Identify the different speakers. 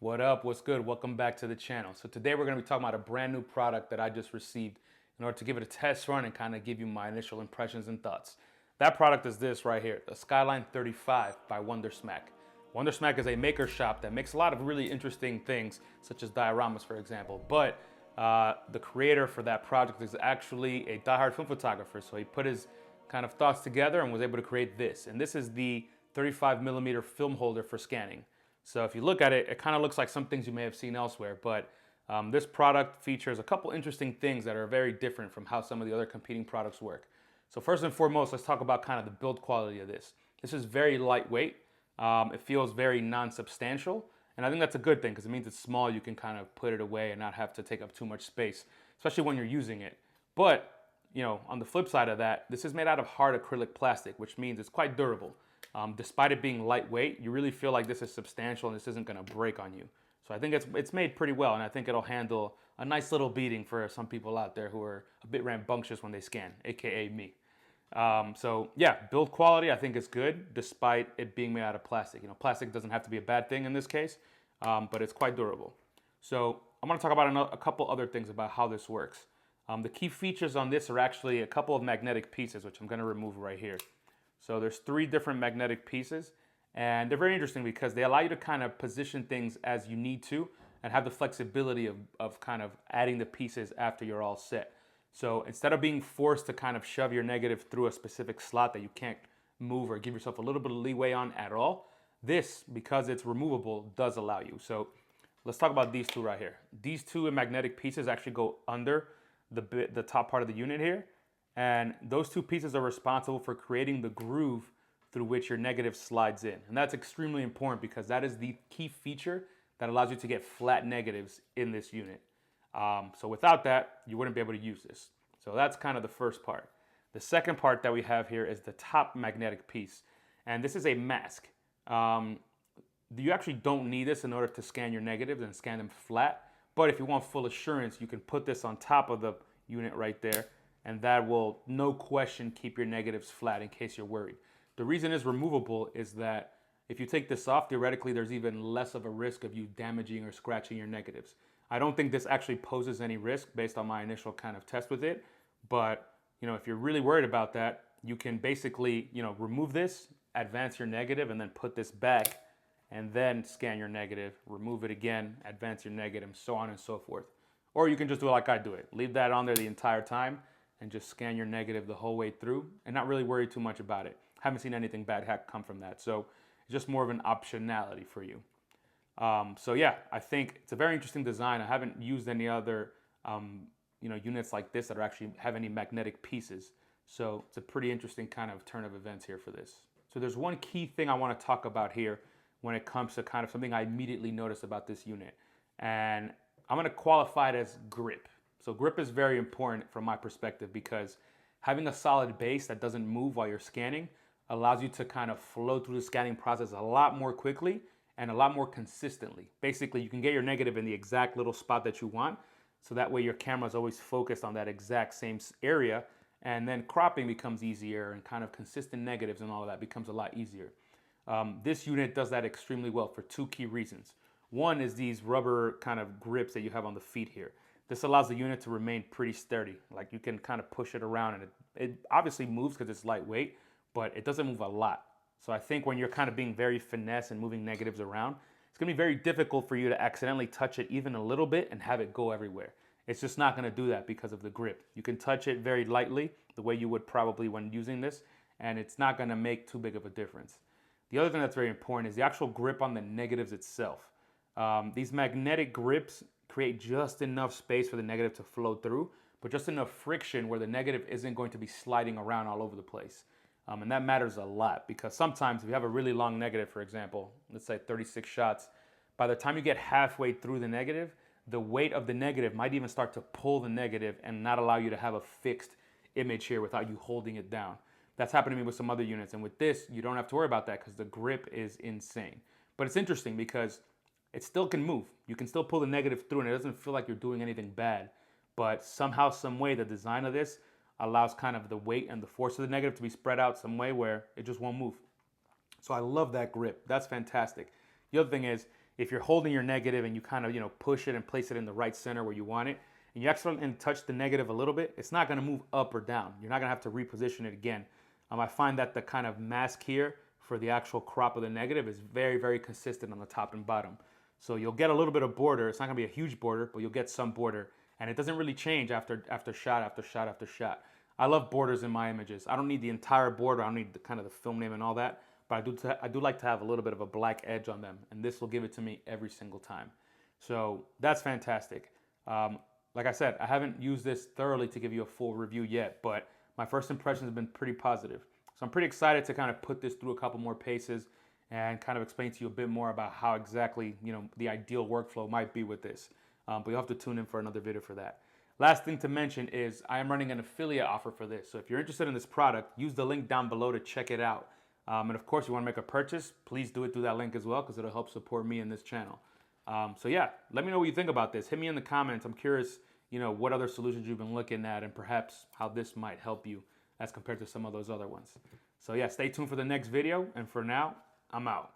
Speaker 1: What up? What's good? Welcome back to the channel. So today we're going to be talking about a brand new product that I just received in order to give it a test run and kind of give you my initial impressions and thoughts. That product is this right here, the Skyline 35 by Wundersmack. Wundersmack is a maker shop that makes a lot of really interesting things, such as dioramas, for example. But the creator for that project is actually a diehard film photographer. So he put his kind of thoughts together and was able to create this. And this is the 35mm film holder for scanning. So if you look at it, it kind of looks like some things you may have seen elsewhere, but this product features a couple interesting things that are very different from how some of the other competing products work. So first and foremost, let's talk about kind of the build quality of this. This is very lightweight. It feels very non-substantial, and I think that's a good thing because it means it's small. You can kind of put it away and not have to take up too much space, especially when you're using it. But, you know, on the flip side of that, this is made out of hard acrylic plastic, which means it's quite durable. Despite it being lightweight, you really feel like this is substantial and this isn't going to break on you. So I think it's made pretty well, and I think it'll handle a nice little beating for some people out there who are a bit rambunctious when they scan, aka me. So yeah, build quality I think is good despite it being made out of plastic. You know, plastic doesn't have to be a bad thing in this case, but it's quite durable. So I'm going to talk about a couple other things about how this works. The key features on this are actually a couple of magnetic pieces, which I'm going to remove right here. So there's 3 different magnetic pieces, and they're very interesting because they allow you to kind of position things as you need to and have the flexibility of kind of adding the pieces after you're all set. So instead of being forced to kind of shove your negative through a specific slot that you can't move or give yourself a little bit of leeway on at all, this, because it's removable, does allow you. So let's talk about these 2 right here. These 2 magnetic pieces actually go under the top part of the unit here. And those 2 pieces are responsible for creating the groove through which your negative slides in. And that's extremely important because that is the key feature that allows you to get flat negatives in this unit. So without that, you wouldn't be able to use this. So that's kind of the first part. The second part that we have here is the top magnetic piece. And this is a mask. You actually don't need this in order to scan your negatives and scan them flat. But if you want full assurance, you can put this on top of the unit right there, and that will, no question, keep your negatives flat in case you're worried. The reason it's removable is that if you take this off, theoretically, there's even less of a risk of you damaging or scratching your negatives. I don't think this actually poses any risk based on my initial kind of test with it, but you know, if you're really worried about that, you can basically, you know, remove this, advance your negative, and then put this back, and then scan your negative, remove it again, advance your negative, so on and so forth. Or you can just do it like I do it. Leave that on there the entire time, and just scan your negative the whole way through and not really worry too much about it. Haven't seen anything bad come from that. So it's just more of an optionality for you. So yeah, I think it's a very interesting design. I haven't used any other units like this that are actually have any magnetic pieces. So it's a pretty interesting kind of turn of events here for this. So there's one key thing I want to talk about here when it comes to kind of something I immediately noticed about this unit. And I'm going to qualify it as grip. So grip is very important from my perspective because having a solid base that doesn't move while you're scanning allows you to kind of flow through the scanning process a lot more quickly and a lot more consistently. Basically, you can get your negative in the exact little spot that you want, so that way your camera is always focused on that exact same area, and then cropping becomes easier and kind of consistent negatives and all of that becomes a lot easier. This unit does that extremely well for 2 key reasons. One is these rubber kind of grips that you have on the feet here. This allows the unit to remain pretty sturdy. Like you can kind of push it around and it obviously moves because it's lightweight, but it doesn't move a lot. So I think when you're kind of being very finesse and moving negatives around, it's gonna be very difficult for you to accidentally touch it even a little bit and have it go everywhere. It's just not gonna do that because of the grip. You can touch it very lightly, the way you would probably when using this, and it's not gonna make too big of a difference. The other thing that's very important is the actual grip on the negatives itself. These magnetic grips create just enough space for the negative to flow through, but just enough friction where the negative isn't going to be sliding around all over the place. And that matters a lot because sometimes if you have a really long negative, for example, let's say 36 shots, by the time you get halfway through the negative, the weight of the negative might even start to pull the negative and not allow you to have a fixed image here without you holding it down. That's happened to me with some other units, and with this, you don't have to worry about that because the grip is insane. But it's interesting because it still can move. You can still pull the negative through and it doesn't feel like you're doing anything bad. But somehow, some way, the design of this allows kind of the weight and the force of the negative to be spread out some way where it just won't move. So I love that grip. That's fantastic. The other thing is, if you're holding your negative and you kind of, push it and place it in the right center where you want it, and you accidentally touch the negative a little bit, it's not gonna move up or down. You're not gonna have to reposition it again. I find that the kind of mask here for the actual crop of the negative is very, very consistent on the top and bottom. So you'll get a little bit of border. It's not gonna be a huge border, but you'll get some border. And it doesn't really change after shot after shot after shot. I love borders in my images. I don't need the entire border. I don't need the kind of the film name and all that. But I do like to have a little bit of a black edge on them. And this will give it to me every single time. So that's fantastic. Like I said, I haven't used this thoroughly to give you a full review yet, but my first impressions have been pretty positive. So I'm pretty excited to kind of put this through a couple more paces and kind of explain to you a bit more about how exactly, the ideal workflow might be with this. But you'll have to tune in for another video for that. Last thing to mention is I am running an affiliate offer for this. So if you're interested in this product, use the link down below to check it out. And of course, if you want to make a purchase, please do it through that link as well, because it'll help support me in this channel. So yeah, let me know what you think about this. Hit me in the comments. I'm curious, what other solutions you've been looking at and perhaps how this might help you as compared to some of those other ones. So yeah, stay tuned for the next video. And for now, I'm out.